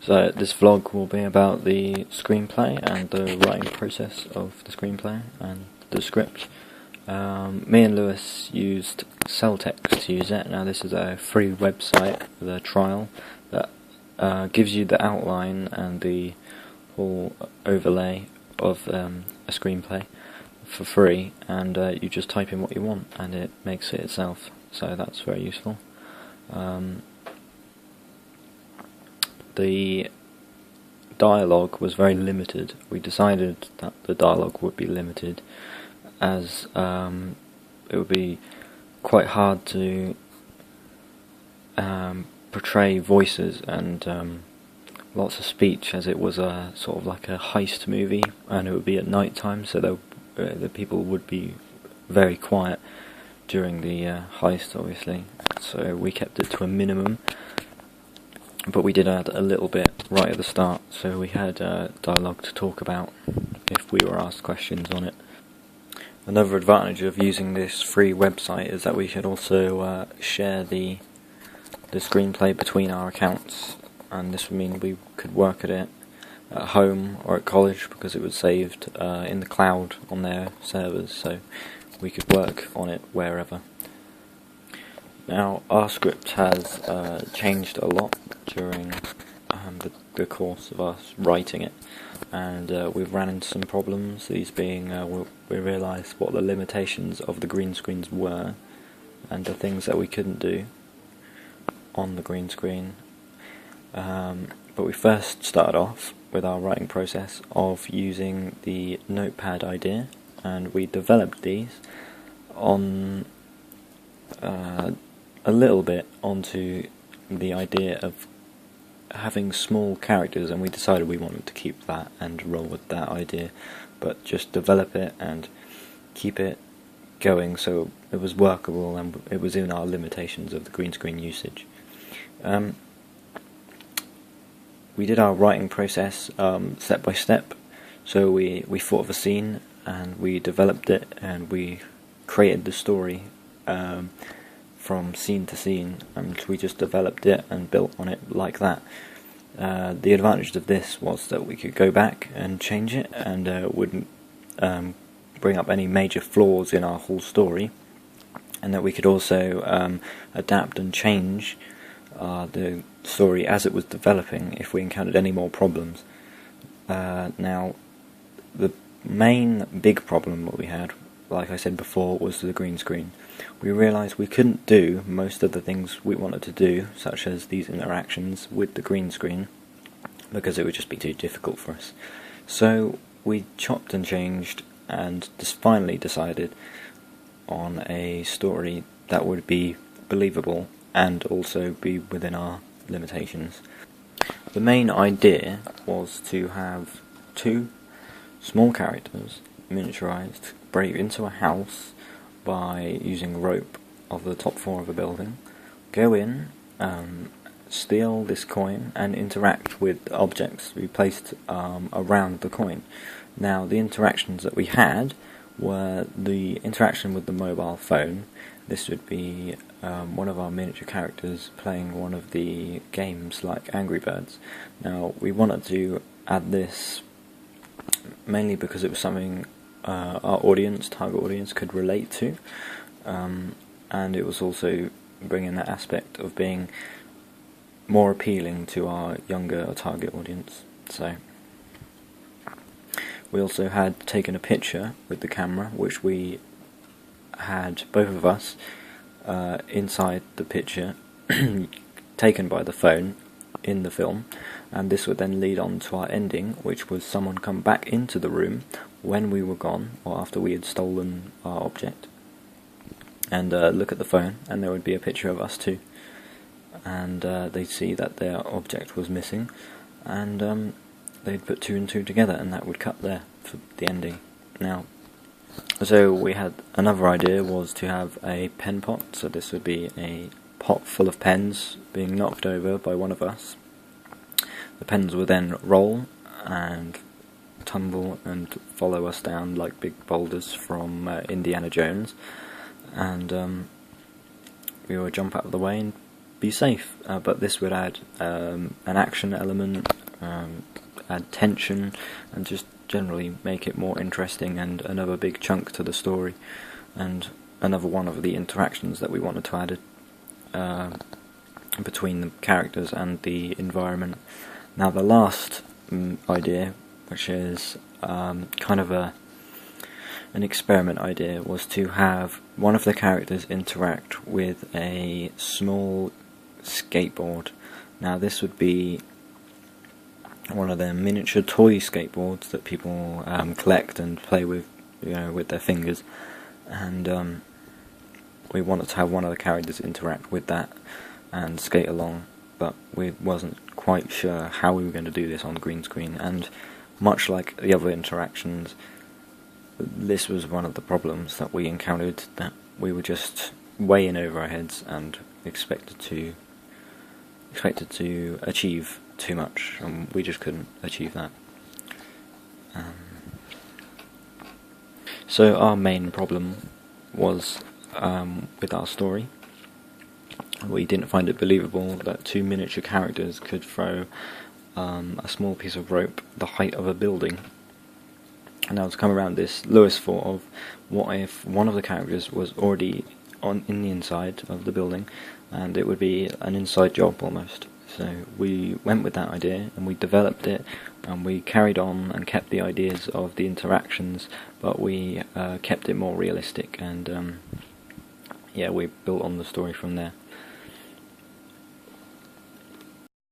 So this vlog will be about the screenplay and the writing process of the screenplay and the script. Me and Lewis used Celtx to use it. Now this is a free website with a trial that gives you the outline and the whole overlay of a screenplay for free, and you just type in what you want and it makes it itself, so that's very useful. The dialogue was very limited. We decided that the dialogue would be limited as it would be quite hard to portray voices and lots of speech, as it was a sort of like a heist movie, and it would be at night time, so the people would be very quiet during the heist, obviously. So we kept it to a minimum, but we did add a little bit right at the start, so we had dialogue to talk about if we were asked questions on it. Another advantage of using this free website is that we could also share the screenplay between our accounts, and this would mean we could work at it at home or at college because it was saved in the cloud on their servers, so we could work on it wherever. Now, our script has changed a lot during the course of us writing it, and we've ran into some problems, these being we realised what the limitations of the green screens were and the things that we couldn't do on the green screen. But we first started off with our writing process of using the notepad idea, and we developed these on a little bit onto the idea of having small characters, and we decided we wanted to keep that and roll with that idea, but just develop it and keep it going so it was workable and it was in our limitations of the green screen usage. We did our writing process step by step, so we thought of a scene and we developed it and we created the story from scene to scene, and we just developed it and built on it like that. The advantage of this was that we could go back and change it, and wouldn't bring up any major flaws in our whole story, and that we could also adapt and change the story as it was developing if we encountered any more problems. Now, the main big problem that we had, like I said before, was the green screen. We realised we couldn't do most of the things we wanted to do, such as these interactions, with the green screen, because it would just be too difficult for us. So we chopped and changed and finally decided on a story that would be believable and also be within our limitations. The main idea was to have two small characters, miniaturized, break into a house by using rope of the top floor of a building, go in, steal this coin and interact with objects to be placed around the coin. Now, the interactions that we had were the interaction with the mobile phone. This would be one of our miniature characters playing one of the games like Angry Birds. Now, we wanted to add this mainly because it was something our target audience could relate to, and it was also bringing that aspect of being more appealing to our younger target audience. So we also had taken a picture with the camera, which we had both of us inside the picture taken by the phone in the film, and this would then lead on to our ending, which was someone come back into the room when we were gone or after we had stolen our object, and look at the phone, and there would be a picture of us too, and they'd see that their object was missing, and they'd put two and two together, and that would cut there for the ending. Now, so we had another idea, was to have a pen pot, so this would be a pot full of pens being knocked over by one of us. The pens would then roll and tumble and follow us down like big boulders from Indiana Jones, and we would jump out of the way and be safe, but this would add an action element, add tension, and just generally make it more interesting, and another big chunk to the story, and another one of the interactions that we wanted to add between the characters and the environment. Now the last idea, which is kind of an experiment idea, was to have one of the characters interact with a small skateboard. Now this would be one of their miniature toy skateboards that people collect and play with, with their fingers, and we wanted to have one of the characters interact with that and skate along, but we wasn't quite sure how we were going to do this on green screen, and much like the other interactions, this was one of the problems that we encountered, that we were just way in over our heads and expected to achieve too much, and we just couldn't achieve that. So our main problem was with our story. We didn't find it believable that two miniature characters could throw a small piece of rope the height of a building. And now to come around this, Lewis thought of, what if one of the characters was already in the inside of the building, and it would be an inside job almost. So we went with that idea and we developed it, and we carried on and kept the ideas of the interactions, but we kept it more realistic, and we built on the story from there.